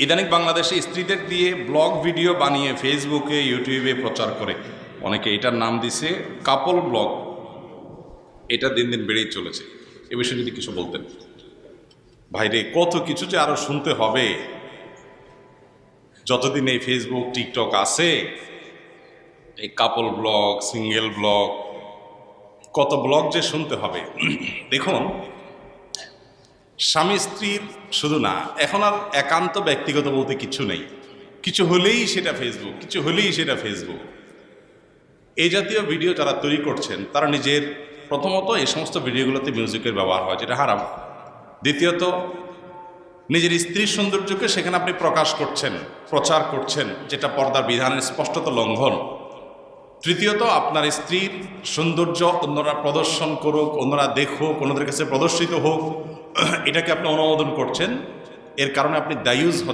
ইদানিং বাংলাদেশে স্ত্রীদের দিয়ে ব্লগ ভিডিও বানিয়ে ফেসবুকে ইউটিউবে প্রচার করে অনেকে এটার নাম দিছে কাপল ব্লগ। এটা দিন দিন বেড়েই চলেছে। এ বিষয়ে যদি কিছু বলতেন। ভাইরে, কত কিছু যে আরো শুনতে হবে। যতদিন এই ফেসবুক টিকটক আছে, এই কাপল ব্লগ, সিঙ্গেল ব্লগ, কত ব্লগ যে শুনতে হবে। দেখুন, স্বামী স্ত্রীর শুধু না, এখন আর একান্ত ব্যক্তিগত বলতে কিছু নেই। কিছু হলেই সেটা ফেসবুক, কিছু হলেই সেটা ফেসবুক। এই জাতীয় ভিডিও যারা তৈরি করছেন তারা নিজের, প্রথমত এই সমস্ত ভিডিওগুলোতে মিউজিকের ব্যবহার হয়, যেটা হারাম। দ্বিতীয়ত, নিজের স্ত্রীর সৌন্দর্যকে সেখানে আপনি প্রকাশ করছেন, প্রচার করছেন, যেটা পর্দার বিধানের স্পষ্টত লঙ্ঘন। তৃতীয়ত, আপনার স্ত্রীর সৌন্দর্য অন্যরা প্রদর্শন করুক, অন্যরা দেখুক, অন্যদের কাছে প্রদর্শিত হোক, এটাকে আপনি অনুমোদন করছেন। এর কারণে আপনি দায়ুজ হচ্ছেন